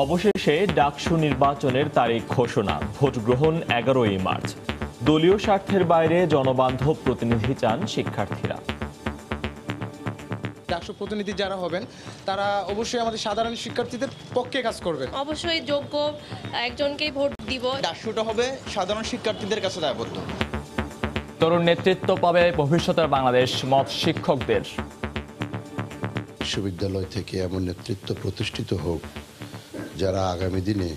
অবশেষে ডাকসু নির্বাচনের তারিখ ঘোষণা, ভোট গ্রহণ 11ই মার্চ। দলীয় স্বার্থের বাইরে জনবান্ধব প্রতিনিধি চান শিক্ষার্থীরা। ডাকসু প্রতিনিধি যারা হবেন তারা অবশ্যই আমাদের সাধারণ শিক্ষার্থীদের পক্ষে কাজ করবেন। অবশ্যই যোগ্য একজনকেই ভোট দিব। ডাকসুটা হবে সাধারণ শিক্ষার্থীদের কাছে দায়বদ্ধ। তরুণ নেতৃত্ব পাবে ভবিষ্যতের বাংলাদেশ, মত শিক্ষকদের। বিশ্ববিদ্যালয় থেকে এমন নেতৃত্ব প্রতিষ্ঠিত হোক যারা আগামী দিনে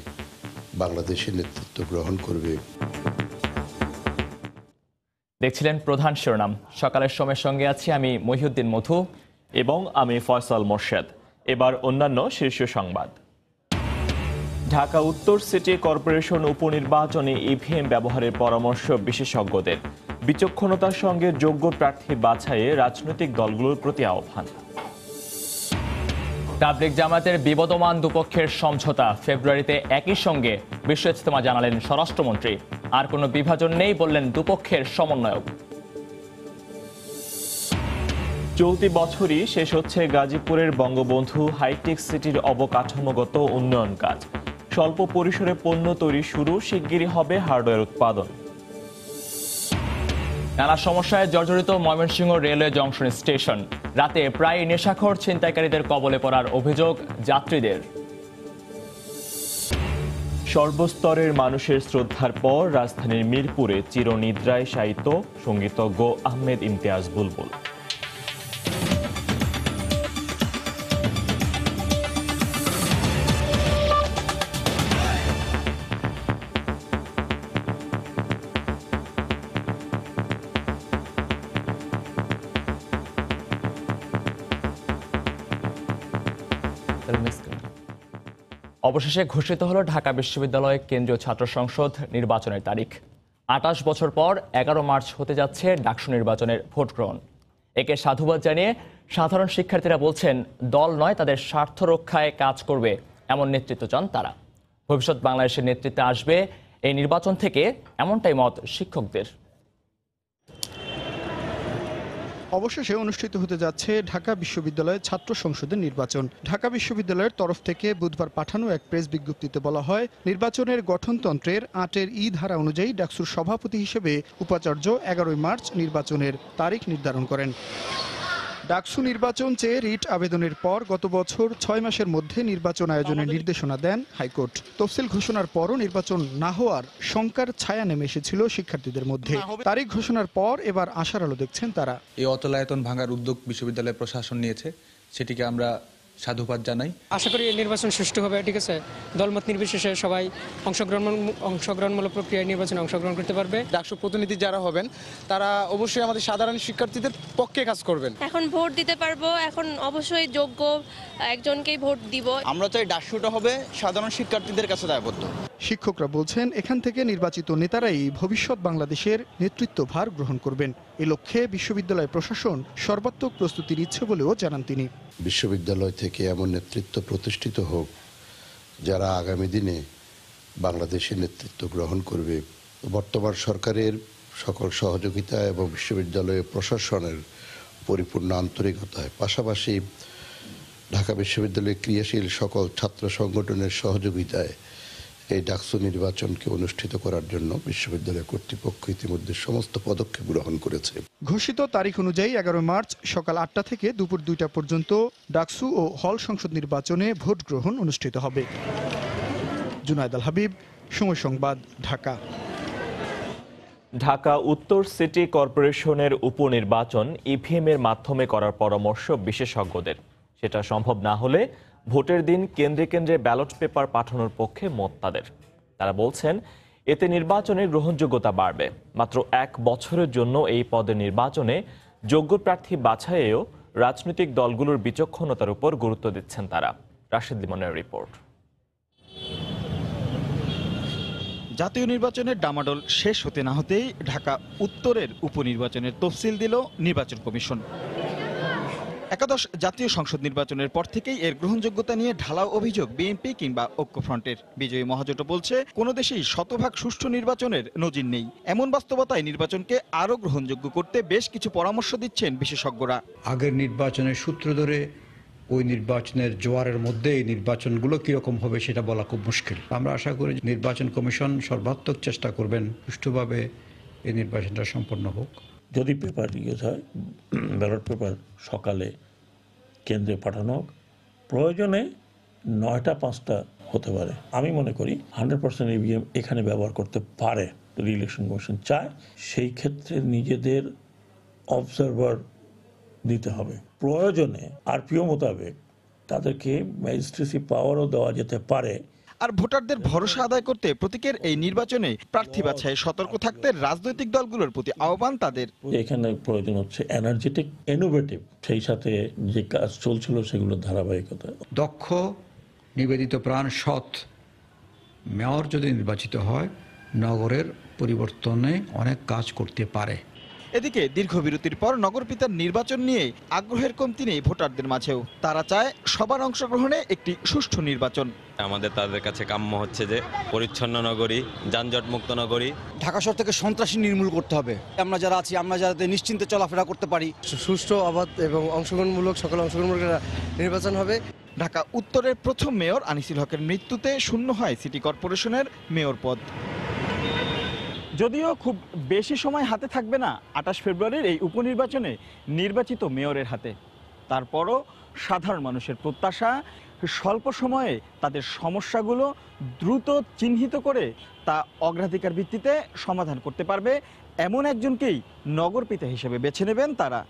বাংলাদেশের নেতৃত্ব গ্রহণ করবে। দেখছিলেন প্রধান শিরোনাম। সকালের সময়ের সঙ্গে আছি আমি মহিউদ্দিন মধু এবং আমি ফয়সাল মোর্শেদ। এবার অন্যান্য শীর্ষ সংবাদ। ঢাকা উত্তর সিটি কর্পোরেশন উপনির্বাচনে ইভিএম ব্যবহারের পরামর্শ বিশেষজ্ঞদের। বিচক্ষণতার সঙ্গে যোগ্য প্রার্থী বাছাইয়ে রাজনৈতিক দলগুলোর প্রতি আহ্বান। তাবলিগ জামায়াতের বিবদমান দুপক্ষের সমঝোতা, ফেব্রুয়ারিতে একই সঙ্গে বিশ্ব ইজতেমা জানালেন স্বরাষ্ট্রমন্ত্রী। আর কোনো বিভাজন নেই বললেন দুপক্ষের সমন্বয়ক। চলতি বছরই শেষ হচ্ছে গাজীপুরের বঙ্গবন্ধু হাইটেক সিটির অবকাঠামোগত উন্নয়ন কাজ। স্বল্প পরিসরে পণ্য তৈরি শুরু, শিগগিরই হবে হার্ডওয়্যার উৎপাদন। নানা সমস্যায় জর্জরিত ময়মনসিংহ রেলওয়ে জংশন স্টেশন। রাতে প্রায় নেশাখোর ছিনতাইকারীদের কবলে পড়ার অভিযোগ যাত্রীদের। সর্বস্তরের মানুষের শ্রদ্ধার পর রাজধানীর মিরপুরে চিরনিদ্রায় শায়িত সঙ্গীতজ্ঞ আহমেদ ইমতিয়াজ বুলবুল। অবশেষে ঘোষিত হলো ঢাকা বিশ্ববিদ্যালয় কেন্দ্রীয় ছাত্র সংসদ নির্বাচনের তারিখ। 28 বছর পর 11 মার্চ হতে যাচ্ছে ডাকসু নির্বাচনের ভোট গ্রহণ। একে সাধুবাদ জানিয়ে সাধারণ শিক্ষার্থীরা বলছেন, দল নয় তাদের স্বার্থ রক্ষায় কাজ করবে এমন নেতৃত্ব চান তারা। ভবিষ্যৎ বাংলাদেশের নেতৃত্বে আসবে এই নির্বাচন থেকে, এমনটাই মত শিক্ষকদের। অবশেষে অনুষ্ঠিত হতে যাচ্ছে ঢাকা বিশ্ববিদ্যালয়ের ছাত্র সংসদের নির্বাচন। ঢাকা বিশ্ববিদ্যালয়ের তরফ থেকে বুধবার পাঠানো এক প্রেস বিজ্ঞপ্তিতে বলা হয়, নির্বাচনের গঠনতন্ত্রের 8-এর ই ধারা অনুযায়ী ডাকসুর সভাপতি হিসেবে উপাচার্য 11ই মার্চ নির্বাচনের তারিখ নির্ধারণ করেন। ডাকসু নির্বাচন চেয়ে রিট আবেদনের পর গত বছর 6 মাসের মধ্যে নির্বাচন আয়োজনের নির্দেশনা দেন হাইকোর্ট। তফসিল ঘোষণার পরও নির্বাচন না হওয়ার শঙ্কার ছায়া নেমে এসেছিল শিক্ষার্থীদের মধ্যে। তারিখ ঘোষণার পর এবার আশার আলো দেখছেন তারা। এই অতলায়তন ভাঙার উদ্যোগ বিশ্ববিদ্যালয় প্রশাসন নিয়েছে, সেটিকে আমরা সাধুবাদ জানাই। আশা করি নির্বাচন সুষ্ঠু হবে, ঠিক আছে। দলমত নির্বিশেষে সবাই অংশগ্রহণমূলক প্রক্রিয়ায় নির্বাচনে অংশগ্রহণ করতে পারবে। ডাকসু প্রতিনিধি যারা হবেন তারা অবশ্যই আমাদের সাধারণ শিক্ষার্থীদের পক্ষে কাজ করবেন। এখন ভোট দিতে পারবো, এখন অবশ্যই যোগ্য একজনকেই ভোট দিব। আমরা চাই ডাকসুটা হবে সাধারণ শিক্ষার্থীদের কাছে দায়বদ্ধ। শিক্ষকরা বলছেন, এখান থেকে নির্বাচিত নেতারাই ভবিষ্যৎ বাংলাদেশের নেতৃত্বভার গ্রহণ করবেন। এ লক্ষ্যে বিশ্ববিদ্যালয় প্রশাসন সর্বাত্মক প্রস্তুতি নিচ্ছে বলেও জানান তিনি। বিশ্ববিদ্যালয় থেকে এমন নেতৃত্ব প্রতিষ্ঠিত হোক যারা আগামী দিনে বাংলাদেশের নেতৃত্ব গ্রহণ করবে। বর্তমান সরকারের সকল সহযোগিতা এবং বিশ্ববিদ্যালয়ের প্রশাসনের পরিপূর্ণ আন্তরিকতায়, পাশাপাশি ঢাকা বিশ্ববিদ্যালয়ের ক্রিয়াশীল সকল ছাত্র সংগঠনের সহযোগিতায় এই ডাকসু নির্বাচনকে অনুষ্ঠিত করার জন্য বিশ্ববিদ্যালয় কর্তৃপক্ষ ইতিমধ্যে সমস্ত পদক্ষেপ গ্রহণ করেছে। ঘোষিত তারিখ অনুযায়ী 11 মার্চ সকাল 8টা থেকে দুপুর 2টা পর্যন্ত ডাকসু ও হল সংসদ নির্বাচনে ভোট গ্রহণ অনুষ্ঠিত হবে। জুনায়েদ আল হাবিব, সময় সংবাদ, ঢাকা। ঢাকা উত্তর সিটি কর্পোরেশনের উপনির্বাচন ইভিএম এর মাধ্যমে করার পরামর্শ বিশেষজ্ঞদের। সেটা সম্ভব না হলে ভোটের দিন কেন্দ্রে কেন্দ্রে ব্যালট পেপার পাঠানোর পক্ষে মত তাদের। তারা বলছেন, এতে নির্বাচনের গ্রহণযোগ্যতা বাড়বে। মাত্র 1 বছরের জন্য এই পদের নির্বাচনে যোগ্য প্রার্থী বাছাইয়েও রাজনৈতিক দলগুলোর বিচক্ষণতার উপর গুরুত্ব দিচ্ছেন তারা। রাশেদ লিমনের রিপোর্ট। জাতীয় নির্বাচনের ডামাডোল শেষ হতে না হতেই ঢাকা উত্তরের উপনির্বাচনের তফসিল দিল নির্বাচন কমিশন। একাদশ জাতীয় সংসদ নির্বাচনের পর থেকেই এর গ্রহণযোগ্যতা নিয়ে ঢালাও অভিযোগ বিএনপি কিংবা ঐক্যফ্রন্টের। বিজয়ী মহাজোট বলছে, কোনো দেশেই শতভাগ সুষ্ঠু নির্বাচনের নজির নেই। এমন বাস্তবতায় নির্বাচনকে আরও গ্রহণযোগ্য করতে বেশ কিছু পরামর্শ দিচ্ছেন বিশেষজ্ঞরা। আগের নির্বাচনের সূত্র ধরে ওই নির্বাচনের জোয়ারের মধ্যে এই নির্বাচনগুলো কীরকম হবে সেটা বলা খুব মুশকিল। আমরা আশা করি নির্বাচন কমিশন সর্বাত্মক চেষ্টা করবেন সুষ্ঠুভাবে এই নির্বাচনটা সম্পন্ন হোক। যদি পেপার ইউজ হয়, ব্যালট পেপার সকালে কেন্দ্রে পাঠানো হোক, প্রয়োজনে 9টা 5টা হতে পারে। আমি মনে করি 100% ইভিএম এখানে ব্যবহার করতে পারে যদি ইলেকশন কমিশন চায়। সেই ক্ষেত্রে নিজেদের অবজারভার দিতে হবে। প্রয়োজনে আরপিও মোতাবেক তাদেরকে ম্যাজিস্ট্রেসি পাওয়ারও দেওয়া যেতে পারে। আর ভোটারদের ভরসা আদায় করতে প্রতীকের এই নির্বাচনে প্রার্থী বাছাই সতর্ক থাকতে রাজনৈতিক দলগুলোর প্রতি আহ্বান তাদের। এখানে প্রয়োজন হচ্ছে এনার্জেটিক, ইনোভেটিভ, সেই সাথে যে কাজ চলছিল সেগুলোর ধারাবাহিকতা। দক্ষ, নিবেদিত প্রাণ, সৎ মেয়র যদি নির্বাচিত হয় নগরের পরিবর্তনে অনেক কাজ করতে পারে। এদিকে দীর্ঘ বিরতির পর নগরপিতার নির্বাচন নিয়ে আগ্রহের কমতি নেই ভোটারদের মাঝেও। তারা চায় সবার অংশগ্রহণে একটি সুষ্ঠু নির্বাচন। আমাদের তাদের কাছে কাম্য হচ্ছে যে পরিচ্ছন্ন নগরী, যানজট মুক্ত নগরী। ঢাকা শহর থেকে সন্ত্রাসী নির্মূল করতে হবে। আমরা যারা আছি, আমরা যাতে নিশ্চিন্তে চলাফেরা করতে পারি। সুষ্ঠু, অবাধ এবং অংশগ্রহণমূলক সকল অংশগ্রহণমূলক নির্বাচন হবে। ঢাকা উত্তরের প্রথম মেয়র আনিসুল হকের মৃত্যুতে শূন্য হয় সিটি কর্পোরেশনের মেয়র পদ। যদিও খুব বেশি সময় হাতে থাকবে না 28 ফেব্রুয়ারির এই উপনির্বাচনে নির্বাচিত মেয়রের হাতে, তারপরও সাধারণ মানুষের প্রত্যাশা স্বল্প সময়ে তাদের সমস্যাগুলো দ্রুত চিহ্নিত করে তা অগ্রাধিকার ভিত্তিতে সমাধান করতে পারবে এমন একজনকেই নগরপিতা হিসেবে বেছে নেবেন তারা।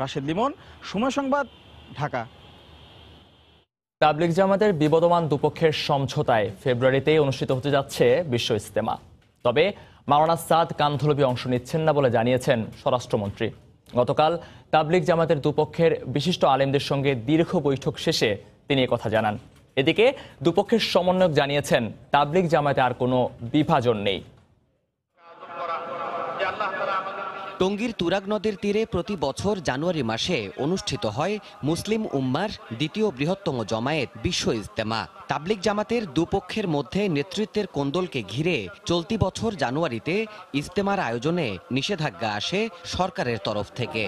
রাশেদ লিমন, সময় সংবাদ, ঢাকা। তাবলিগ জামাতের বিবদমান দুপক্ষের সমঝোতায় ফেব্রুয়ারিতেই অনুষ্ঠিত হতে যাচ্ছে বিশ্ব ইজতেমা। তবে মাওলানা সাদ কান্ধলভি অংশ নিচ্ছেন না বলে জানিয়েছেন স্বরাষ্ট্রমন্ত্রী। গতকাল তাবলিগ জামাতের দুপক্ষের বিশিষ্ট আলেমদের সঙ্গে দীর্ঘ বৈঠক শেষে তিনি একথা জানান। এদিকে দুপক্ষের সমন্বয়ক জানিয়েছেন তাবলিগ জামাতে আর কোনো বিভাজন নেই। টঙ্গীর তুরাগ নদের তীরে প্রতি বছর জানুয়ারি মাসে অনুষ্ঠিত হয় মুসলিম উম্মার দ্বিতীয় বৃহত্তম জমায়েত বিশ্ব ইজতেমা। তাবলিগ জামাতের দুপক্ষের মধ্যে নেতৃত্বের কোন্দলকে ঘিরে চলতি বছর জানুয়ারিতে ইজতেমার আয়োজনে নিষেধাজ্ঞা আসে সরকারের তরফ থেকে।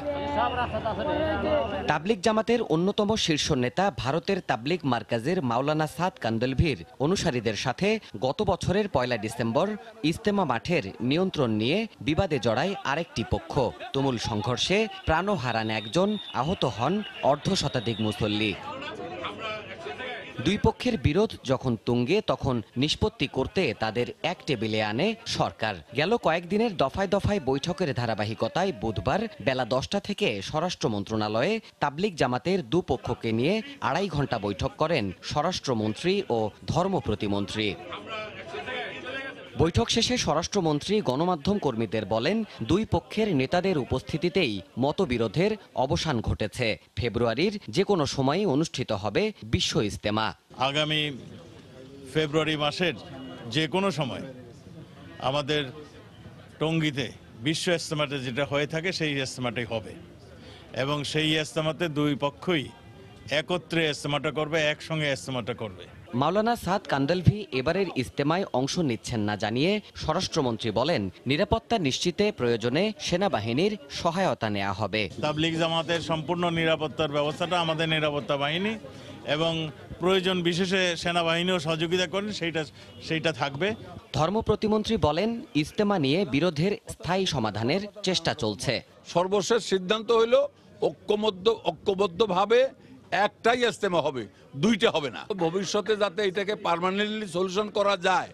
তাবলিগ জামাতের অন্যতম শীর্ষ নেতা ভারতের তাবলিগ মার্কাজের মাওলানা সাদ কান্দলভির অনুসারীদের সাথে গত বছরের 1 ডিসেম্বর ইজতেমা মাঠের নিয়ন্ত্রণ নিয়ে বিবাদে জড়ায় আরেকটি পক্ষ। তুমুল সংঘর্ষে প্রাণ হারান একজন, আহত হন অর্ধশতাধিক মুসল্লি। দুই পক্ষের বিরোধ যখন তুঙ্গে তখন নিষ্পত্তি করতে তাদের এক টেবিলে আনে সরকার। গেল কয়েকদিনের দফায় দফায় বৈঠকের ধারাবাহিকতায় বুধবার বেলা 10টা থেকে স্বরাষ্ট্র মন্ত্রণালয়ে তাবলিগ জামাতের দুপক্ষকে নিয়ে 2.5 ঘন্টা বৈঠক করেন স্বরাষ্ট্রমন্ত্রী ও ধর্ম প্রতিমন্ত্রী। বৈঠক শেষে স্বরাষ্ট্রমন্ত্রী গণমাধ্যম কর্মীদের বলেন, দুই পক্ষের নেতাদের উপস্থিতিতেই মতবিরোধের অবসান ঘটেছে। ফেব্রুয়ারির যে কোনো সময়ে অনুষ্ঠিত হবে বিশ্ব ইজতেমা। আগামী ফেব্রুয়ারি মাসের যে কোনো সময় আমাদের টঙ্গীতে বিশ্ব ইজতেমাটা যেটা হয়ে থাকে সেই ইজতেমাটাই হবে এবং সেই ইজতেমাতে দুই পক্ষই একত্রে ইজতেমাটা করবে, একসঙ্গে ইজতেমাটা করবে। মাওলানা সাদ কান্দলভি এবারের ইজতেমায় অংশ নিচ্ছেন না জানিয়ে স্বরাষ্ট্রমন্ত্রী বলেন, নিরাপত্তা নিশ্চিতে প্রয়োজনে সেনাবাহিনীর সহায়তা নেওয়া হবে। তাবলিগ জামাতের সম্পূর্ণ নিরাপত্তার ব্যবস্থাটা আমাদের নিরাপত্তা বাহিনী এবং প্রয়োজন বিশেষে সেনাবাহিনীও সহযোগিতা করেন, সেইটা থাকবে। ধর্ম প্রতিমন্ত্রী বলেন, ইজতেমা নিয়ে বিরোধের স্থায়ী সমাধানের চেষ্টা চলছে। সর্বশেষ সিদ্ধান্ত হইল ঐক্যবদ্ধভাবে একটাই ইজতেমা হবে, দুইটা হবে না। ভবিষ্যতে যাতে এটাকে পার্মানেন্টলি সলিউশন করা যায়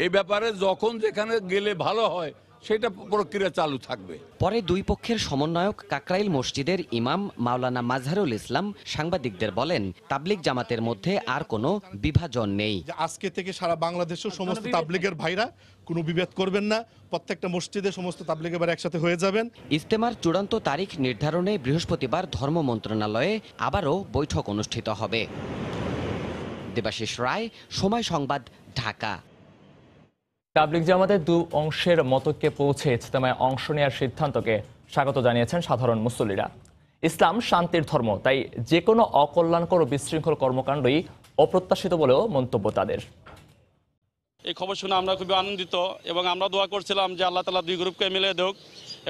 এই ব্যাপারে যখন যেখানে গেলে ভালো হয় সেটা প্রক্রিয়া চালু থাকবে। পরে দুই পক্ষের সমন্বয়ক কাকরাইল মসজিদের ইমাম মাওলানা মাজহারুল ইসলাম সাংবাদিকদের বলেন, তাবলিগ জামাতের মধ্যে আর কোনো বিভাজন নেই। আজকে থেকে সারা বাংলাদেশের সমস্ত তাবলিগের ভাইরা কোনো বিভেদ করবেন না, প্রত্যেকটা মসজিদে সমস্ত তাবলিগের ভাইরা একসাথে হয়ে যাবেন। ইজতেমার চূড়ান্ত তারিখ নির্ধারণে বৃহস্পতিবার ধর্ম মন্ত্রণালয়ে আবারও বৈঠক অনুষ্ঠিত হবে। দেবাশিস রায়, সময় সংবাদ, ঢাকা। তাবলিগ জামাতের দু অংশের মতকে পৌঁছে ইজতেমায় অংশ নেওয়ার সিদ্ধান্তকে স্বাগত জানিয়েছেন সাধারণ মুসল্লিরা। ইসলাম শান্তির ধর্ম, তাই যে কোনো অকল্যাণকর ও বিশৃঙ্খল কর্মকাণ্ডই অপ্রত্যাশিত বলেও মন্তব্য তাদের। এই খবর শুনে আমরা খুবই আনন্দিত এবং আমরা দোয়া করছিলাম যে আল্লাহ তাআলা দুই গ্রুপকে মিলিয়ে দেখ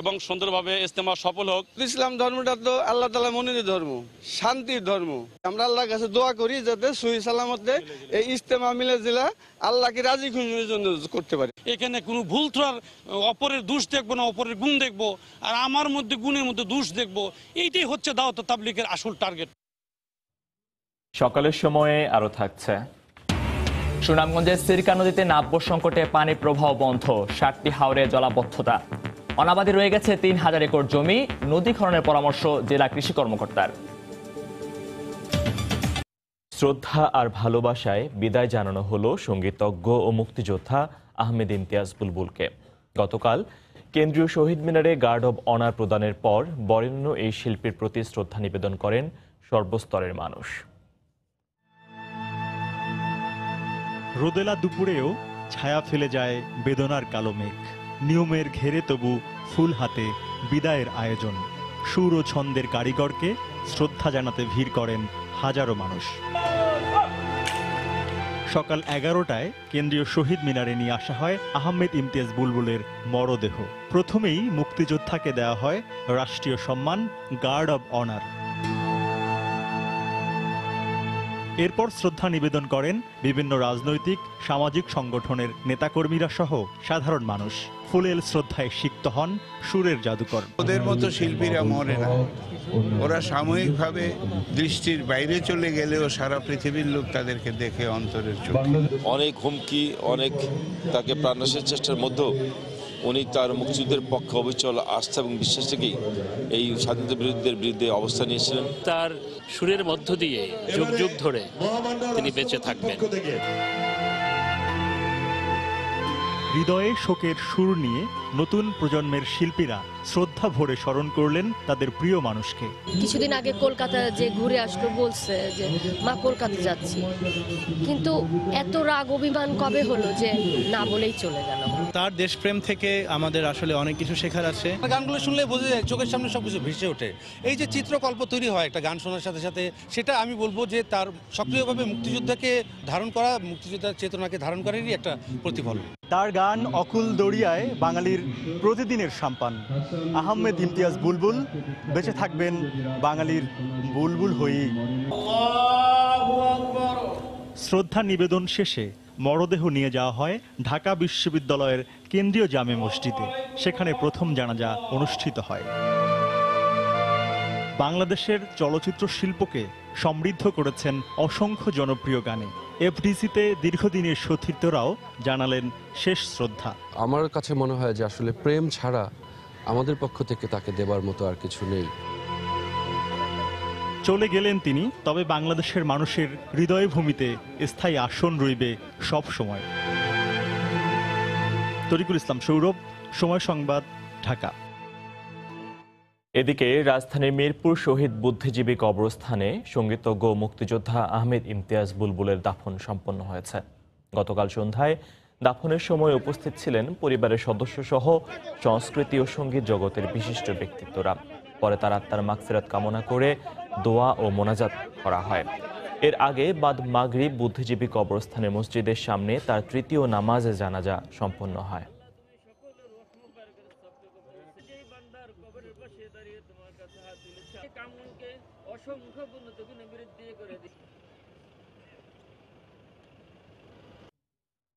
এবং সুন্দরভাবে ইজতেমা সফল হোক। ইসলাম ধর্মটা তো আল্লাহ তাআলা মনোনীত ধর্ম, শান্তির ধর্ম। আমরা আল্লাহর কাছে দোয়া করি যাতে সহি সালামতে এই ইজতেমা মিলে জিলা আল্লাহকে রাজি খুশির জন্য করতে পারি। এখানে কোনো ভুল ত্রুটি, অপরের দোষ দেখবো না, অপরের গুণ দেখবো, আর আমার মধ্যে গুণের মধ্যে দোষ দেখবো। এইটাই হচ্ছে দাওয়াত তাবলীগের আসল টার্গেট। সকালের সময়ে আরো থাকছে। সুনামগঞ্জের সিরকা নদীতে নাব্য সংকটে পানি প্রবাহ বন্ধ, 60টি হাওরে জলাবদ্ধতা। অনাবাদী রয়ে গেছে 3000 একর জমি, নদী খননের পরামর্শ জেলা কৃষি কর্মকর্তার। শ্রদ্ধা আর ভালোবাসায় বিদায় জানানো হলো সঙ্গীতজ্ঞ ও মুক্তিযোদ্ধা আহমেদ ইমতিয়াজ বুলবুলকে। গতকাল কেন্দ্রীয় শহীদ মিনারে গার্ড অব অনার প্রদানের পর বরেণ্য এই শিল্পীর প্রতি শ্রদ্ধা নিবেদন করেন সর্বস্তরের মানুষ। রোদেলা দুপুরেও ছায়া ফেলে যায় বেদনার কালো মেঘ। নিয়মের ঘেরে তবু ফুল হাতে বিদায়ের আয়োজন। সুর ও ছন্দের কারিগরকে শ্রদ্ধা জানাতে ভিড় করেন হাজারো মানুষ। সকাল 11টায় কেন্দ্রীয় শহীদ মিনারে নিয়ে আসা হয় আহমেদ ইমতিয়াজ বুলবুলের মরদেহ। প্রথমেই মুক্তিযোদ্ধাকে দেওয়া হয় রাষ্ট্রীয় সম্মান গার্ড অব অনার। এরপর শ্রদ্ধা নিবেদন করেন বিভিন্ন রাজনৈতিক সামাজিক সংগঠনের নেতাকর্মীরা সহ সাধারণ মানুষ। ফুলেল শ্রদ্ধায় সিক্ত হন সুরের জাদুকর। ওদের মতো শিল্পীরা মরে না, ওরা সাময়িকভাবে দৃষ্টির বাইরে চলে গেলেও সারা পৃথিবীর লোক তাদেরকে দেখে অন্তরের চোখে। অনেক হুমকি, অনেক তাকে প্রাণনাশের চেষ্টার মধ্যেও উনি তার মুক্তিযুদ্ধের পক্ষে অবিচল আস্থা এবং বিশ্বাস থেকেই এই স্বাধীনতা বিরুদ্ধে অবস্থান নিয়েছিলেন। তার সুরের মধ্য দিয়ে যুগ যুগ ধরে তিনি বেঁচে থাকবেন। হৃদয়ে শোকের সুর নিয়ে নতুন প্রজন্মের শিল্পীরা শ্রদ্ধা ভরে স্মরণ করলেন তাদের প্রিয় মানুষকে। কিছুদিন আগে কলকাতা যে ঘুরে আসলো বলছে যে মা কলকাতা যাচ্ছি, কিন্তু এত রাগ অভিমান কবে হলো যে না বলেই চলে গেল। তার দেশপ্রেম থেকে আমাদের আসলে অনেক কিছু শেখার আছে। গানগুলো শুনলে বোঝা যায়, চোখের সামনে সবকিছু ভেসে ওঠে। এই যে চিত্রকল্প তৈরি হয় একটা গান শোনার সাথে সাথে, সেটা আমি বলবো যে তার সক্রিয়ভাবে মুক্তিযোদ্ধাকে ধারণ করা, মুক্তিযোদ্ধার চেতনাকে ধারণ করারই একটা প্রতিফলন। তার গান অকুল দরিয়ায় বাঙালির প্রতিদিনের সম্পান। আহমেদ ইমতিয়াজ বুলবুল বেঁচে থাকবেন বাঙালির বুলবুল হয়েই। শ্রদ্ধা নিবেদন শেষে মরদেহ নিয়ে যাওয়া হয় ঢাকা বিশ্ববিদ্যালয়ের কেন্দ্রীয় জামে মসজিদে। সেখানে প্রথম জানাজা অনুষ্ঠিত হয়। বাংলাদেশের চলচ্চিত্র শিল্পকে সমৃদ্ধ করেছেন অসংখ্য জনপ্রিয় গানে। এফডিসিতে দীর্ঘদিনের সতীর্থরাও জানালেন শেষ শ্রদ্ধা। আমার কাছে মনে হয় যে আসলে প্রেম ছাড়া আমাদের পক্ষ থেকে তাকে দেবার মতো আর কিছু নেই। চলে গেলেন তিনি, তবে বাংলাদেশের মানুষের হৃদয় ভূমিতে স্থায়ী আসন রইবে সব সময়। তরিকুল ইসলাম সৌরভ, সময় সংবাদ, ঢাকা। এদিকে রাজধানীর মিরপুর শহীদ বুদ্ধিজীবী কবরস্থানে সঙ্গীতজ্ঞ মুক্তিযোদ্ধা আহমেদ ইমতিয়াজ বুলবুলের দাফন সম্পন্ন হয়েছে। গতকাল সন্ধ্যায় দাফনের সময় উপস্থিত ছিলেন পরিবারের সদস্য সহ সংস্কৃতি ও সঙ্গীত জগতের বিশিষ্ট ব্যক্তিত্বরা। পরে তার আত্মার মাগফিরাত কামনা করে দোয়া ও মোনাজাত করা হয়। এর আগে বাদ মাগরিব বুদ্ধিজীবী কবরস্থানের মসজিদের সামনে তার তৃতীয় নামাজে জানাজা সম্পন্ন হয়।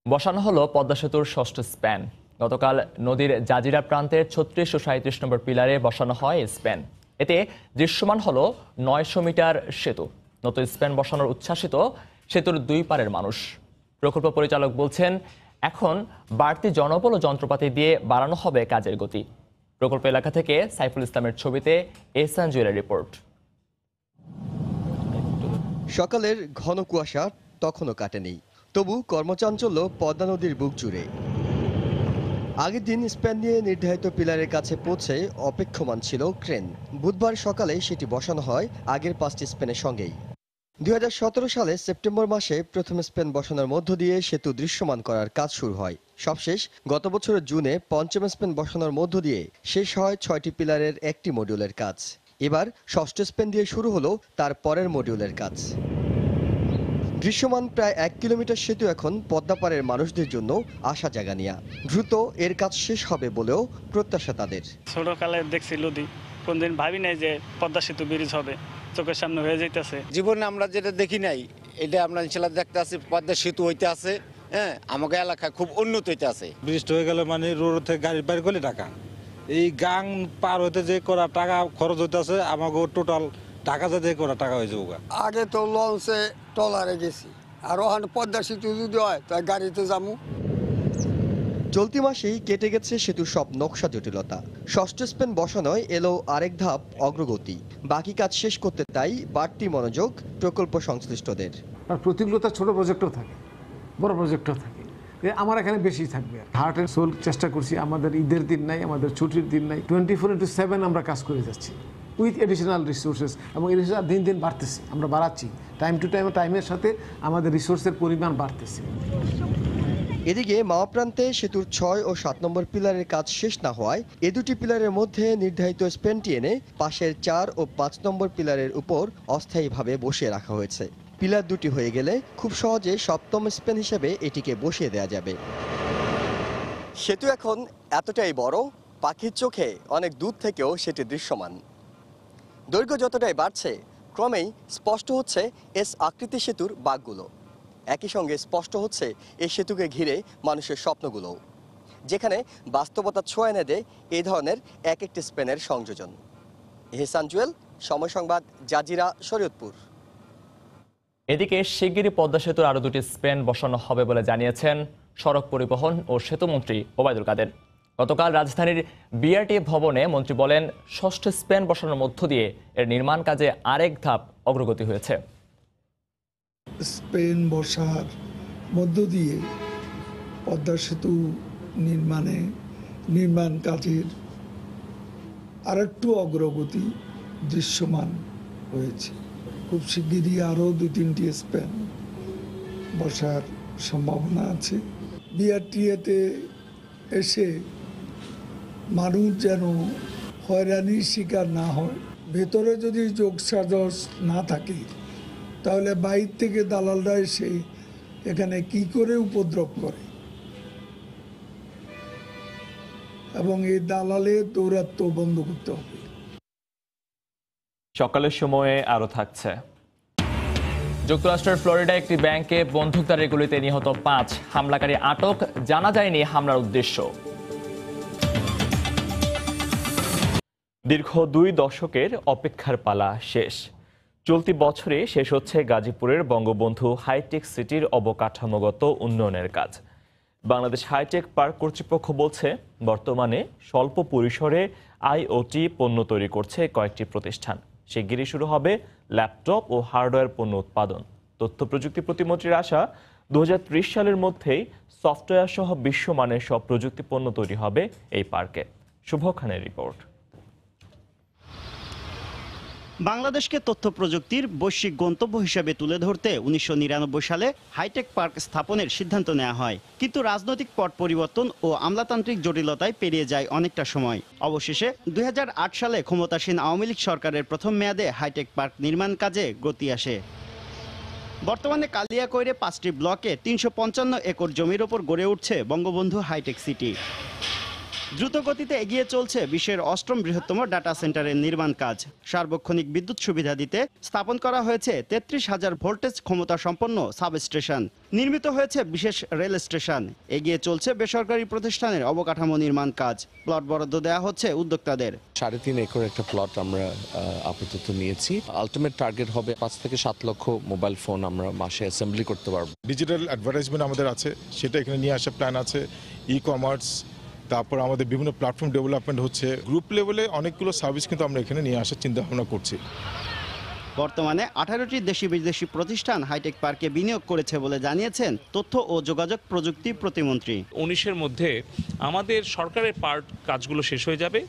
বসানো হলো পদ্মা সেতুর ষষ্ঠ স্প্যান। গতকাল নদীর জাজিরা প্রান্তের 36 ও 37 নম্বর পিলারে বসানো হয় স্প্যান। এতে দৃশ্যমান হলো 900 মিটার সেতু। নতুন স্প্যান বসানোর উচ্ছ্বাসিত সেতুর দুই পারের মানুষ। প্রকল্প পরিচালক বলছেন, এখন বাড়তি জনবল ও যন্ত্রপাতি দিয়ে বাড়ানো হবে কাজের গতি। প্রকল্প এলাকা থেকে সাইফুল ইসলামের ছবিতে এহসান জুয়েলের রিপোর্ট। সকালের ঘন কুয়াশা তখনও কাটেনি, তবু কর্মচাঞ্চল্য পদ্মা নদীর বুক জুড়ে। আগের দিন স্প্যান নিয়ে নির্ধারিত পিলারের কাছে পৌঁছে অপেক্ষমান ছিল ক্রেন। বুধবার সকালে সেটি বসানো হয় আগের 5টি স্প্যানের সঙ্গেই। 2017 সালে সেপ্টেম্বর মাসে প্রথম স্প্যান বসানোর মধ্য দিয়ে সেতু দৃশ্যমান করার কাজ শুরু হয়। সবশেষ গত বছরের জুনে পঞ্চম স্প্যান বসানোর মধ্য দিয়ে শেষ হয় 6টি পিলারের একটি মডিউলের কাজ। এবার ষষ্ঠ স্প্যান দিয়ে শুরু হলো তার পরের মডিউলের কাজ। দৃশ্যমান প্রায় 1 কিলোমিটার সেতু এখন পদ্মাপাড়ের মানুষদের জন্য আশা জাগানিয়া। দ্রুত এর কাজ শেষ হবে বলেও প্রত্যাশা তাদের। ছোটকালে দেখছি নদী, কোনদিন ভাবি নাই যে পদ্মা সেতু ব্রিজ হবে, চোখের সামনে হয়ে যাইতেছে। জীবনে আমরা যেটা দেখি নাই এটা আমরা ইনশাল্লাহ দেখতে আছি, পদ্মা সেতু হইতে আছে। হ্যাঁ, আমাকে এলাকায় খুব উন্নত হইতে আছে। বৃষ্টি হয়ে গেলে মানে রোড থেকে গাড়ি বাইর করলে টাকা, এই গাং পার হইতে যে করা টাকা খরচ হইতে আছে, আমাকে টোটাল টাকা যাতে করা টাকা হয়ে যাবে। আগে তো লঞ্চে ট্রলারে গেছি, আর ওখানে পদ্মা সেতু যদি হয় তাই গাড়িতে যাবো। চলতি মাসেই কেটে গেছে সেতুর সব নকশা জটিলতা। ষষ্ঠ স্পেন বসানোয় এলো আরেক ধাপ অগ্রগতি। বাকি কাজ শেষ করতে তাই বাড়তি মনোযোগ প্রকল্প সংশ্লিষ্টদের। প্রতিকূলতা ছোট প্রজেক্টও থাকে, বড় প্রজেক্টও থাকে, আমার এখানে বেশি থাকবে। হার্ট অ্যান্ড সোল চেষ্টা করছি, আমাদের ঈদের দিন নাই, আমাদের ছুটির দিন নাই, 24/7 আমরা কাজ করে যাচ্ছি উইথ এডিশনাল রিসোর্সেস, এবং এই রিসোর্স দিন দিন বাড়তেছে, আমরা বাড়াচ্ছি টাইম টু টাইম, টাইমের সাথে আমাদের রিসোর্সের পরিমাণ বাড়তেছে। এদিকে মাওয়া প্রান্তে সেতুর 6 ও 7 নম্বর পিলারের কাজ শেষ না হওয়ায় এ দুটি পিলারের মধ্যে নির্ধারিত স্প্যানটি এনে পাশের 4 ও 5 নম্বর পিলারের উপর অস্থায়ীভাবে বসিয়ে রাখা হয়েছে। পিলার দুটি হয়ে গেলে খুব সহজে সপ্তম স্প্যান হিসেবে এটিকে বসিয়ে দেওয়া যাবে। সেতু এখন এতটাই বড়, পাখির চোখে অনেক দূর থেকেও সেটি দৃশ্যমান। দৈর্ঘ্য যতটাই বাড়ছে ক্রমেই স্পষ্ট হচ্ছে এস আকৃতি সেতুর বাঁকগুলো। একই সঙ্গে স্পষ্ট হচ্ছে এই সেতুকে ঘিরে মানুষের স্বপ্নগুলোও, যেখানে বাস্তবতা ছোঁয়া এনে দেয় এই ধরনের এক একটি স্পেনের সংযোজন। এহসান জুয়েল, সময় সংবাদ, জাজিরা, শরীয়তপুর। এদিকে শিগগিরই পদ্মা সেতুর আরও 2টি স্পেন বসানো হবে বলে জানিয়েছেন সড়ক পরিবহন ও সেতুমন্ত্রী ওবায়দুল কাদের। গতকাল রাজধানীর বিআরটি ভবনে মন্ত্রী বলেন, ষষ্ঠ স্পেন বসানোর মধ্য দিয়ে এর নির্মাণ কাজে আরেক ধাপ অগ্রগতি হয়েছে। স্পেন বসার মধ্য দিয়ে পদ্মা সেতু নির্মাণ কাজের আরেকটু অগ্রগতি দৃশ্যমান হয়েছে। খুব শিগগিরই আরও 2-3টি স্পেন বসার সম্ভাবনা আছে। বিআরটিএতে এসে মানুষ যেন হয়রানির শিকার না হয়, ভেতরে যদি যোগসাজশ না থাকে তাহলে বাইরে থেকে দালালরা এসে এখানে কি করে উপদ্রব করে, এবং এই দালালের দৌরাত্ম্য বন্ধ করতে হবে। সকালের সময়ে আরো থাকছে। যুক্তরাষ্ট্রের ফ্লোরিডা একটি ব্যাংকে বন্দুকধারীর গুলিতে নিহত 5, হামলাকারী আটক, জানা যায়নি হামলার উদ্দেশ্য। দীর্ঘ 2 দশকের অপেক্ষার পালা শেষ। চলতি বছরে শেষ হচ্ছে গাজীপুরের বঙ্গবন্ধু হাইটেক সিটির অবকাঠামোগত উন্নয়নের কাজ। বাংলাদেশ হাইটেক পার্ক কর্তৃপক্ষ বলছে, বর্তমানে স্বল্প পরিসরে আইওটি পণ্য তৈরি করছে কয়েকটি প্রতিষ্ঠান। শিগগিরই শুরু হবে ল্যাপটপ ও হার্ডওয়্যার পণ্য উৎপাদন। তথ্য প্রযুক্তি প্রতিমন্ত্রীর আশা, 2030 সালের মধ্যেই সফটওয়্যার সহ বিশ্বমানের সব প্রযুক্তি পণ্য তৈরি হবে এই পার্কে। শুভ খানের রিপোর্ট। বাংলাদেশকে তথ্য প্রযুক্তির বৈশ্বিক গন্তব্য হিসেবে তুলে ধরতে 1999 সালে হাইটেক পার্ক স্থাপনের সিদ্ধান্ত নেওয়া হয়, কিন্তু রাজনৈতিক পট পরিবর্তন ও আমলাতান্ত্রিক জটিলতায় পেরিয়ে যায় অনেকটা সময়। অবশেষে 2008 সালে ক্ষমতাসীন আওয়ামী লীগ সরকারের প্রথম মেয়াদে হাইটেক পার্ক নির্মাণ কাজে গতি আসে। বর্তমানে কালিয়াকৈরে 5টি ব্লকে 355 একর জমির ওপর গড়ে উঠছে বঙ্গবন্ধু হাইটেক সিটি। দ্রুত গতিতে এগিয়ে চলছে বিশ্বের 8ম বৃহত্তম ডাটা সেন্টারের নির্মাণ কাজ। সার্বক্ষণিক বিদ্যুৎ সুবিধা দিতে স্থাপন করা হয়েছে 33,000 ভোল্টেজ ক্ষমতা সম্পন্ন সাবস্টেশন। নির্মিত হয়েছে বিশেষ রেল স্টেশন। এগিয়ে চলছে বেসরকারি প্রতিষ্ঠানের অবকাঠামো নির্মাণ কাজ। প্লট বরাদ্দ দেওয়া হচ্ছে উদ্যোক্তাদের। 3.5 একর একটা প্লট আমরা আপাতত নিয়েছি। আলটিমেট টার্গেট হবে 5 থেকে 7 লক্ষ মোবাইল ফোন আমরা মাসে অ্যাসেম্বলি করতে পারবো। ডিজিটাল অ্যাডভার্টাইজমেন্ট আমাদের আছে, সেটা এখানে নিয়ে আসার প্ল্যান আছে। ই কমার্স, তারপর আমাদের বিভিন্ন প্ল্যাটফর্ম ডেভেলপমেন্ট হচ্ছে। গ্রুপ লেভেলে অনেকগুলো সার্ভিস কিন্তু আমরা এখানে নিয়ে আসার চিন্তা ভাবনা করছি। বর্তমানে 18টি দেশি বিদেশি প্রতিষ্ঠান হাইটেক পার্কে বিনিয়োগ করেছে বলে জানিয়েছেন তথ্য ও যোগাযোগ প্রযুক্তি প্রতিমন্ত্রী। 19-এর মধ্যে আমাদের সরকারের পার্ক কাজগুলো শেষ হয়ে যাবে,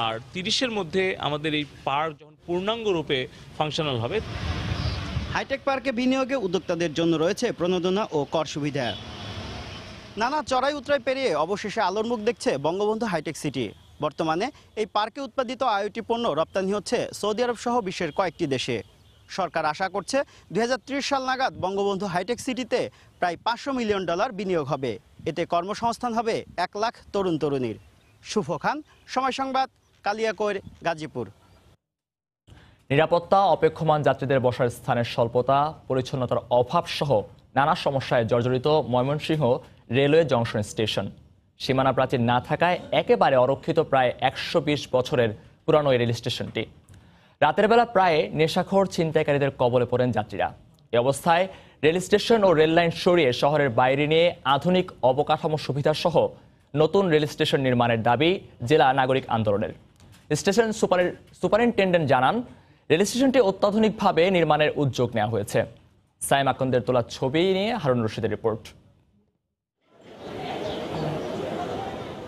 আর 30-এর মধ্যে আমাদের এই পার্ক যখন পূর্ণাঙ্গ রূপে ফাংশনাল হবে। হাইটেক পার্কে বিনিয়োগে উদ্যোক্তাদের জন্য রয়েছে প্রণোদনা ও কর সুবিধা। নানা চড়াই উতরাই পেরিয়ে অবশেষে আলোর মুখ দেখছে বঙ্গবন্ধু হাইটেক সিটি। বর্তমানে এই পার্কে উৎপাদিত আইওটি পণ্য রপ্তানি হচ্ছে সৌদি আরব সহ বিশ্বের কয়েকটি দেশে। সরকার আশা করছে 2030 সাল নাগাদ বঙ্গবন্ধু হাইটেক সিটিতে প্রায় $500 মিলিয়ন বিনিয়োগ হবে। এতে কর্মসংস্থান হবে 1 লাখ তরুণ তরুণীর। শুভ খান, সময় সংবাদ, কালিয়াকৈর, গাজীপুর। নিরাপত্তা, অপেক্ষমান যাত্রীদের বসার স্থানের স্বল্পতা, পরিচ্ছন্নতার অভাব সহ নানা সমস্যায় জর্জরিত ময়মনসিংহ রেলওয়ে জংশন স্টেশন। সীমানা প্রাচীর না থাকায় একেবারে অরক্ষিত প্রায় 120 বছরের পুরানো এই রেল স্টেশনটি। রাতের বেলা প্রায় নেশাখোর ছিনতাইকারীদের কবলে পড়েন যাত্রীরা। এ অবস্থায় রেল স্টেশন ও রেল লাইন সরিয়ে শহরের বাইরে নিয়ে আধুনিক অবকাঠামো সুবিধা সহ নতুন রেল স্টেশন নির্মাণের দাবি জেলা নাগরিক আন্দোলনের। স্টেশন সুপারিনটেন্ডেন্ট জানান, রেল স্টেশনটি অত্যাধুনিকভাবে নির্মাণের উদ্যোগ নেওয়া হয়েছে। সাইম আকন্দের তোলা ছবি নিয়ে হারুন রশিদের রিপোর্ট।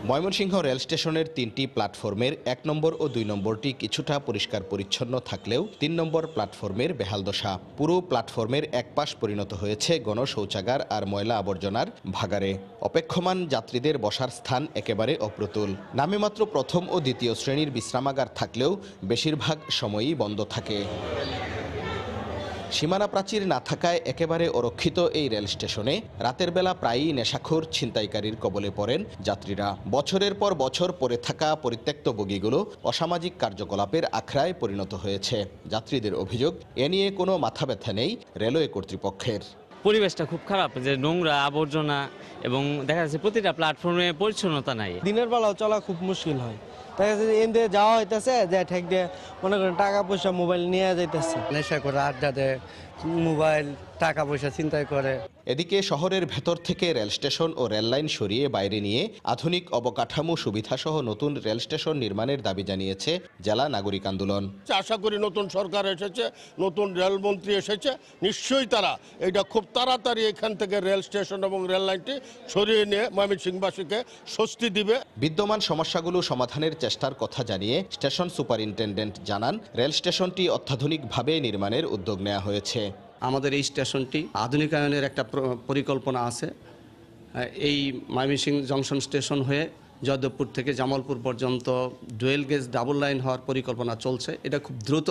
ময়মনসিংহ রেল স্টেশনের 3টি প্ল্যাটফর্মের 1 নম্বর ও 2 নম্বরটি কিছুটা পরিষ্কার পরিচ্ছন্ন থাকলেও 3 নম্বর প্ল্যাটফর্মের বেহাল দশা। পুরো প্ল্যাটফর্মের এক পাশ পরিণত হয়েছে গণশৌচাগার আর ময়লা আবর্জনার ভাগাড়ে। অপেক্ষমান যাত্রীদের বসার স্থান একেবারে অপ্রতুল। নামে মাত্র প্রথম ও দ্বিতীয় শ্রেণীর বিশ্রামাগার থাকলেও বেশিরভাগ সময়ই বন্ধ থাকে। সীমানা প্রাচীর না থাকায় একেবারে অরক্ষিত এই রেল স্টেশনে রাতের বেলা প্রায়ই নেশাখোর ছিনতাইকারীর কবলে পড়েন যাত্রীরা। বছরের পর বছর পড়ে থাকা পরিত্যক্ত বগিগুলো অসামাজিক কার্যকলাপের আখড়ায় পরিণত হয়েছে। যাত্রীদের অভিযোগ, এ নিয়ে কোনো মাথা ব্যথা নেই রেলওয়ে কর্তৃপক্ষের। পরিবেশটা খুব খারাপ, যে নোংরা আবর্জনা এবং দেখা যাচ্ছে প্রতিটা প্ল্যাটফর্মে পরিচ্ছন্নতা নাই। দিনের বেলাও চলা খুব মুশকিল হয়। দেখা যাচ্ছে এনতে যাওয়া হইতেছে যে ঠেক দিয়ে মনে করেন টাকা পয়সা মোবাইল নিয়ে যাইতেছে। নেশা করে আড্ডা দেয়, মোবাইল টাকা পয়সা চিন্তাই করে। এদিকে শহরের ভেতর থেকে রেল স্টেশন ও রেল লাইন সরিয়ে বাইরে নিয়ে আধুনিক অবকাঠামো সুবিধাসহ নতুন রেল স্টেশন নির্মাণের দাবি জানিয়েছে জেলা নাগরিক আন্দোলন। আশা করি নতুন সরকার এসেছে, নতুন রেলমন্ত্রী এসেছে, নিশ্চয়ই তারা এটা খুব তাড়াতাড়ি এখান থেকে রেল স্টেশন এবং রেল লাইনটি সরিয়ে নিয়ে ময়মনসিংহবাসীকে স্বস্তি দিবে। বিদ্যমান সমস্যাগুলো সমাধানের চেষ্টার কথা জানিয়ে স্টেশন সুপারিনটেন্ডেন্ট জানান, রেল স্টেশনটি অত্যাধুনিকভাবে নির্মাণের উদ্যোগ নেওয়া হয়েছে। আমাদের এই স্টেশনটি আধুনিকায়নের একটা পরিকল্পনা আছে। এই ময়মনসিংহ জংশন স্টেশন হয়ে জয়দেবপুর থেকে জামালপুর পর্যন্ত ডুয়েল গেজ ডাবল লাইন হওয়ার পরিকল্পনা চলছে। এটা খুব দ্রুত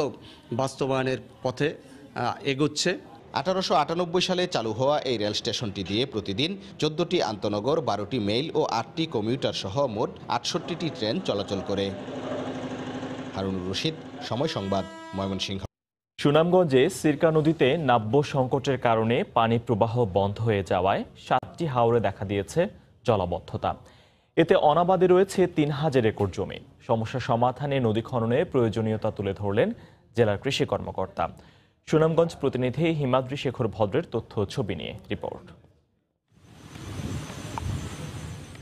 বাস্তবায়নের পথে এগোচ্ছে। 1898 সালে চালু হওয়া এই রেল স্টেশনটি দিয়ে প্রতিদিন 14টি আন্তনগর, 12টি মেইল ও 8টি কমিউটার সহ মোট 68টি ট্রেন চলাচল করে। হারুন রশিদ, সময় সংবাদ, ময়মনসিংহ। সুনামগঞ্জে সিরকা নদীতে নাব্য সংকটের কারণে পানি প্রবাহ বন্ধ হয়ে যাওয়ায় 7টি হাওরে দেখা দিয়েছে জলাবদ্ধতা। এতে অনাবাদে রয়েছে 3000 একর জমি। সমস্যা সমাধানে নদী খননের প্রয়োজনীয়তা তুলে ধরলেন জেলার কৃষি কর্মকর্তা। সুনামগঞ্জ প্রতিনিধি হিমাদ্রি শেখর ভদ্রের তথ্য ছবি নিয়ে রিপোর্ট।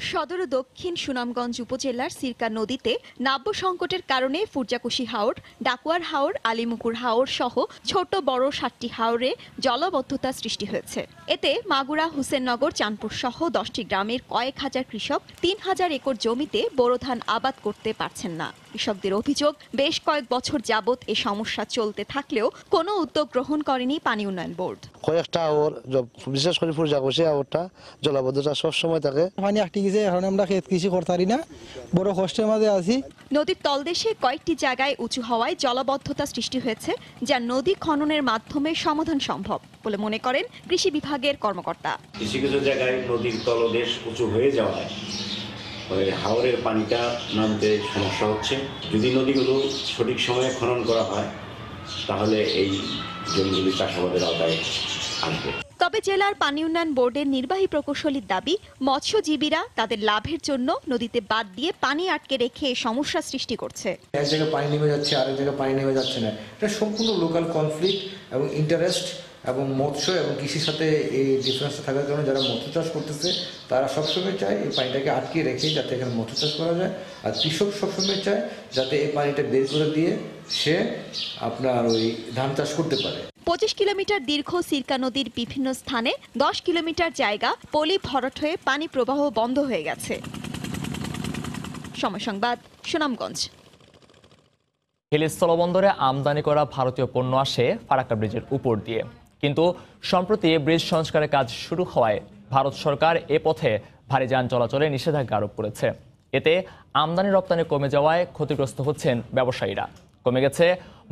সদর ও দক্ষিণ সুনামগঞ্জ উপজেলার সিরকা নদীতে নাব্য সংকটের কারণে ফুরজাকুশি হাওর, ডাকুয়ার হাওর, আলিমুকুর হাওর সহ ছোট বড় 7টি হাওরে জলাবদ্ধতা সৃষ্টি হয়েছে। এতে মাগুরা, হুসেননগর, চাঁদপুর সহ 10টি গ্রামের কয়েক হাজার কৃষক 3000 একর জমিতে বোরো ধান আবাদ করতে পারছেন না। কৃষকদের অভিযোগ, বেশ কয়েক বছর যাবৎ এ সমস্যা চলতে থাকলেও কোনো উদ্যোগ গ্রহণ করেনি পানি উন্নয়ন বোর্ড। কয়েকটা হাওর, বিশেষ করে ফুরজাকুশি হাওরটা জলাবদ্ধতা সবসময় থাকে। পানি আটকে গেছে, এখন আমরা ক্ষেত কৃষি করতে পারি না, বড় কষ্টের মাঝে আছি। নদীর তলদেশে কয়েকটি জায়গায় উঁচু হওয়ায় জলাবদ্ধতা সৃষ্টি হয়েছে, যা নদী খননের মাধ্যমে সমাধান সম্ভব বলে মনে করেন কৃষি বিভাগের কর্মকর্তা। কিছু কিছু জায়গায় নদীর তলদেশ উঁচু হয়ে যাওয়ায় হাওরের পানিটা নামতে সমস্যা হচ্ছে। যদি নদীগুলো সঠিক সময়ে খনন করা হয় তাহলে এই জমিগুলি চাষাবাদের আওতায় আসবে। তবে জেলার পানি উন্নয়ন বোর্ডের নির্বাহী প্রকৌশলীর দাবি, মৎস্যজীবীরা তাদের লাভের জন্য নদীতে বাদ দিয়ে পানি আটকে রেখে সমস্যা সৃষ্টি করছে। এক জায়গায় পানি নেমে যাচ্ছে, আরেক জায়গায় পানি নেমে যাচ্ছে না। এটা সম্পূর্ণ লোকাল কনফ্লিক্ট এবং ইন্টারেস্ট এবং মৎস্য এবং কৃষির সাথে এই ডিফারেন্সটা থাকার কারণে যারা মৎস্য চাষ করতেছে তারা সবসময় চায় এই পানিটাকে আটকে রেখে যাতে এখানে মৎস্য চাষ করা যায়, আর কৃষক সবসময় চায় যাতে এই পানিটা বের করে দিয়ে সে আপনার ওই ধান চাষ করতে পারে। 25 কিলোমিটার দীর্ঘ সিরকা নদীর বিভিন্ন স্থানে 10 কিলোমিটার জায়গা পলি ভরাট হয়ে পানি প্রবাহ বন্ধ হয়ে গেছে। সময় সংবাদ, সুনামগঞ্জ। হিলি স্থলবন্দরে আমদানি করা ভারতীয় পণ্য আসে ফারাক্কা ব্রিজের উপর দিয়ে, কিন্তু সম্প্রতি ব্রিজ সংস্কারের কাজ শুরু হওয়ায় ভারত সরকার এ পথে ভারী যান চলাচলে নিষেধাজ্ঞা আরোপ করেছে। এতে আমদানি রপ্তানি কমে যাওয়ায় ক্ষতিগ্রস্ত হচ্ছেন ব্যবসায়ীরা। কমে গেছে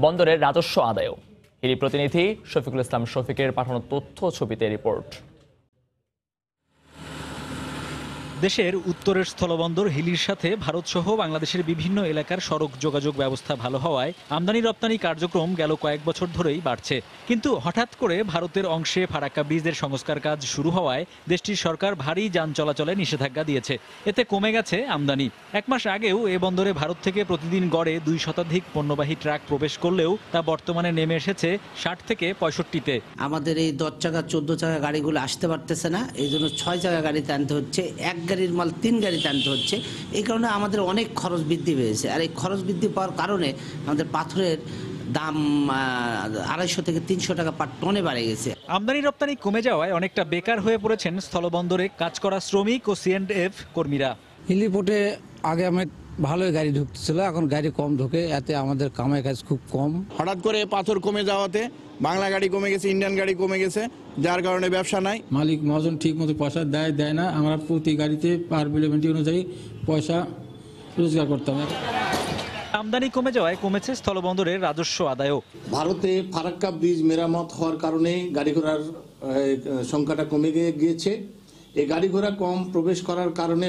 বন্দরের রাজস্ব আদায়ও। হিলি প্রতিনিধি শফিকুল ইসলাম শফিকের পাঠানো তথ্য ছবিতে রিপোর্ট। দেশের উত্তরের স্থলবন্দর হিলির সাথে ভারতসহ বাংলাদেশের বিভিন্ন এলাকার সড়ক যোগাযোগ ব্যবস্থা ভালো হওয়ায় আমদানি রপ্তানি কার্যক্রম গেল কয়েক বছর ধরেই বাড়ছে। কিন্তু হঠাৎ করে ভারতের অংশে ফারাক্কা ব্রিজের সংস্কার কাজ শুরু হওয়ায় দেশটির সরকার ভারী যান চলাচলে নিষেধাজ্ঞা দিয়েছে। এতে কমে গেছে আমদানি। এক মাস আগেও এ বন্দরে ভারত থেকে প্রতিদিন গড়ে 2 শতাধিক পণ্যবাহী ট্রাক প্রবেশ করলেও তা বর্তমানে নেমে এসেছে 60 থেকে 65-তে। আমাদের এই 10 চাকা 14 চাকা গাড়িগুলো আসতে পারতেছে না, এই জন্য 6 চাকা গাড়িতে আনতে হচ্ছে, এক গাড়ির মাল 3 গাড়িতে আনতে হচ্ছে। এই কারণে আমাদের অনেক খরচ বৃদ্ধি পেয়েছে। আর এই খরচ বৃদ্ধি পাওয়ার কারণে আমাদের পাথরের দাম 250 থেকে 300 টাকা পার টনে বেড়ে গেছে। আমদানি রপ্তানি কমে যাওয়ায় অনেকটা বেকার হয়ে পড়েছেন স্থলবন্দরে কাজ করা শ্রমিক ও C&F কর্মীরা। হেলিপোর্টে আগে আমার ভালোই গাড়ি ঢুকতেছিল, এখন গাড়ি কম ঢুকে, এতে আমাদের কামাই কাজ খুব কম। হঠাৎ করে পাথর কমে যাওয়াতে বাংলা গাড়ি কমে গেছে, ইন্ডিয়ান গাড়ি কমে গেছে, যার কারণে ব্যবসা নাই। মালিক মহাজন ঠিক মতো পয়সা দেয় না। আমরা প্রতি গাড়িতে পার বিলিমিটি অনুযায়ী পয়সা রোজগার করতাম। আমদানি কমে যাওয়ায় কমেছে স্থলবন্দরের রাজস্ব আদায়ও। ভারতে ফারাক্কা ব্রিজ মেরামত হওয়ার কারণে গাড়ি ঘোড়ার সংখ্যাটা কমে গিয়েছে। এই গাড়ি ঘোড়া কম প্রবেশ করার কারণে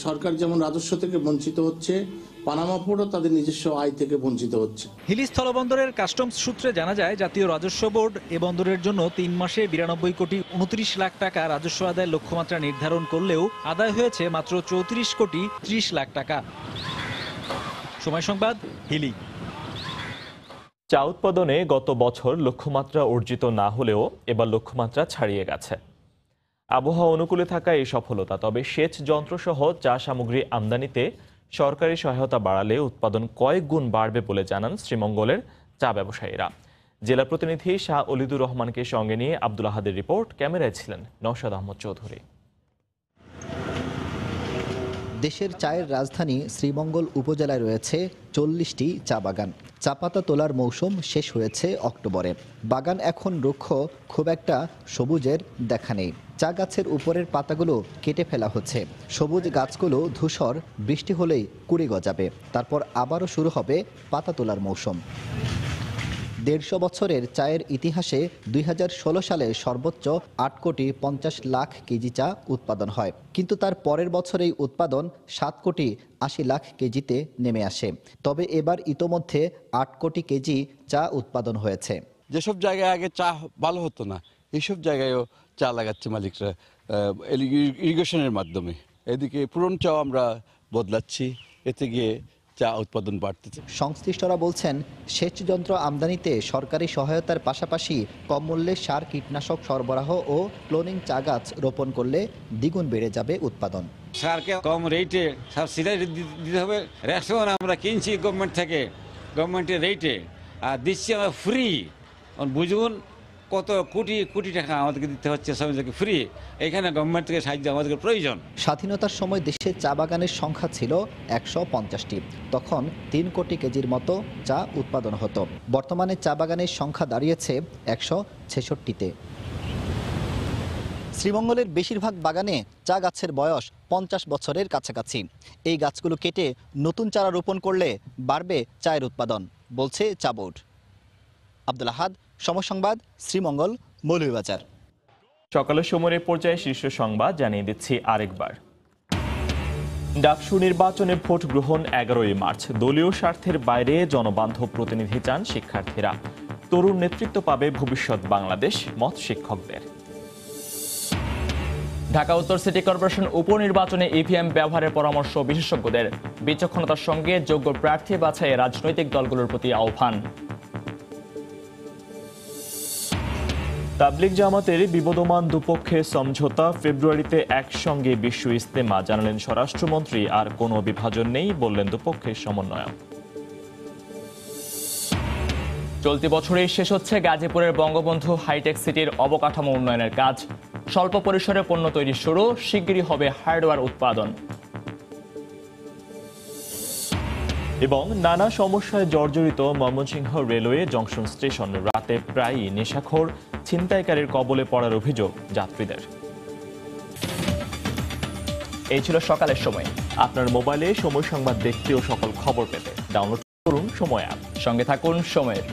সরকার যেমন রাজস্ব থেকে বঞ্চিত হচ্ছে, পানামা পোর্টও তাদের নিজস্ব আয় থেকে বঞ্চিত হচ্ছে। হিলি স্থলবন্দরের কাস্টমস সূত্রে জানা যায়, জাতীয় রাজস্ব বোর্ড এ বন্দরের জন্য 3 মাসে 92 কোটি 29 লাখ টাকা রাজস্ব আদায়ের লক্ষ্যমাত্রা নির্ধারণ করলেও আদায় হয়েছে মাত্র 34 কোটি 30 লাখ টাকা। সময় সংবাদ, হিলি। চা উৎপাদনে গত বছর লক্ষ্যমাত্রা অর্জিত না হলেও এবার লক্ষ্যমাত্রা ছাড়িয়ে গেছে। আবহাওয়া অনুকূলে থাকা এই সফলতা, তবে সেচ যন্ত্রসহ চা সামগ্রী আমদানিতে সরকারি সহায়তা বাড়ালে উৎপাদন কয়েক গুণ বাড়বে বলে জানান শ্রীমঙ্গলের চা ব্যবসায়ীরা। জেলা প্রতিনিধি শাহ অলিদুর রহমানকে সঙ্গে নিয়ে আব্দুল আহাদের রিপোর্ট। ক্যামেরায় ছিলেন নওশাদ আহমদ চৌধুরী। দেশের চায়ের রাজধানী শ্রীমঙ্গল উপজেলায় রয়েছে 40টি চা বাগান। চা পাতা তোলার মৌসুম শেষ হয়েছে অক্টোবরে। বাগান এখন রুক্ষ, খুব একটা সবুজের দেখা নেই। চা গাছের উপরের পাতাগুলো কেটে ফেলা হচ্ছে। সবুজ গাছগুলো ধূসর, বৃষ্টি হলেই কুড়ি গজাবে। তারপর আবারও শুরু হবে পাতা তোলার মৌসুম। 150 বছরের চায়ের ইতিহাসে 2016 সালে সর্বোচ্চ 8 কোটি 50 লাখ কেজি চা উৎপাদন হয়, কিন্তু তার পরের বছরেই উৎপাদন 7 কোটি 80 লাখ কেজিতে নেমে আসে। তবে এবার ইতোমধ্যে 8 কোটি কেজি চা উৎপাদন হয়েছে। যেসব জায়গায় আগে চা ভালো হতো না, এইসব জায়গায়ও চা লাগাচ্ছে মালিকরা ইরিগেশনের মাধ্যমে। এদিকে পুরনো চাও আমরা বদলাচ্ছি, এতে গিয়ে চা উৎপাদন বাড়তেছে। সংশ্লিষ্টরা বলছেন, সেচ যন্ত্র আমদানিতে সরকারি সহায়তার পাশাপাশি কম মূল্যে সার, কীটনাশক সরবরাহ ও ক্লোনিং চা গাছ রোপণ করলে দ্বিগুণ বেড়ে যাবে উৎপাদন। সারকে কম রেটে সাবসিডি দিতে হবে। রেশন আমরা কিনছি গভর্নমেন্ট থেকে, গভর্নমেন্টের রেটে, আর দিচ্ছি আমরা ফ্রি। বুঝুন কত কোটি কোটি টাকা আমাদেরকে দিতে হচ্ছে সবাইকে ফ্রি। এখানে গভর্নমেন্ট থেকে সাহায্য আমাদের প্রয়োজন। স্বাধীনতার সময় দেশে চা বাগানের সংখ্যা ছিল 150টি। তখন 3 কোটি কেজির মতো চা উৎপাদন হতো। বর্তমানে চা বাগানের সংখ্যা দাঁড়িয়েছে 166টিতে। শ্রীমঙ্গলের বেশিরভাগ বাগানে চা গাছের বয়স 50 বছরের কাছাকাছি। এই গাছগুলো কেটে নতুন চারা রোপণ করলে বাড়বে চায়ের উৎপাদন, বলছে চা বোর্ড। আব্দুল আহাদ, সময় সংবাদ, শ্রীমঙ্গল, মৌলভীবাজার। সকালের সময়ের পর্যায়ে শীর্ষ সংবাদ জানিয়ে দিচ্ছি আরেকবার। ডাকসু নির্বাচনে ভোট গ্রহণ 11ই মার্চ। দলীয় স্বার্থের বাইরে জনবান্ধব প্রতিনিধি চান শিক্ষার্থীরা। তরুণ নেতৃত্ব পাবে ভবিষ্যৎ বাংলাদেশ, মত শিক্ষকদের। ঢাকা উত্তর সিটি কর্পোরেশন উপনির্বাচনে ইভিএম ব্যবহারের পরামর্শ বিশেষজ্ঞদের। বিচক্ষণতার সঙ্গে যোগ্য প্রার্থী বাছাইয়ে রাজনৈতিক দলগুলোর প্রতি আহ্বান। তাবলিগ জামাতের বিবদমান দুপক্ষের সমঝোতা, ফেব্রুয়ারিতে একসঙ্গে বিশ্ব ইজতেমা, জানালেন স্বরাষ্ট্রমন্ত্রী। আর কোনো বিভাজন নেই, বললেন দুপক্ষের সমন্বয়ক। চলতি বছরেই শেষ হচ্ছে গাজীপুরের বঙ্গবন্ধু হাইটেক সিটির অবকাঠামো উন্নয়নের কাজ। স্বল্প পরিসরে পণ্য তৈরি শুরু, শিগগিরই হবে হার্ডওয়্যার উৎপাদন। এবং নানা সমস্যায় জর্জরিত ময়মনসিংহ রেলওয়ে জংশন স্টেশন, রাতে প্রায়ই নেশাখোর ছিনতাইকারীর কবলে পড়ার অভিযোগ যাত্রীদের। এই ছিল সকালের সময়। আপনার মোবাইলে সময় সংবাদ দেখতে ও সকল খবর পেতে ডাউনলোড করুন সময় অ্যাপ। সঙ্গে থাকুন সময়ের।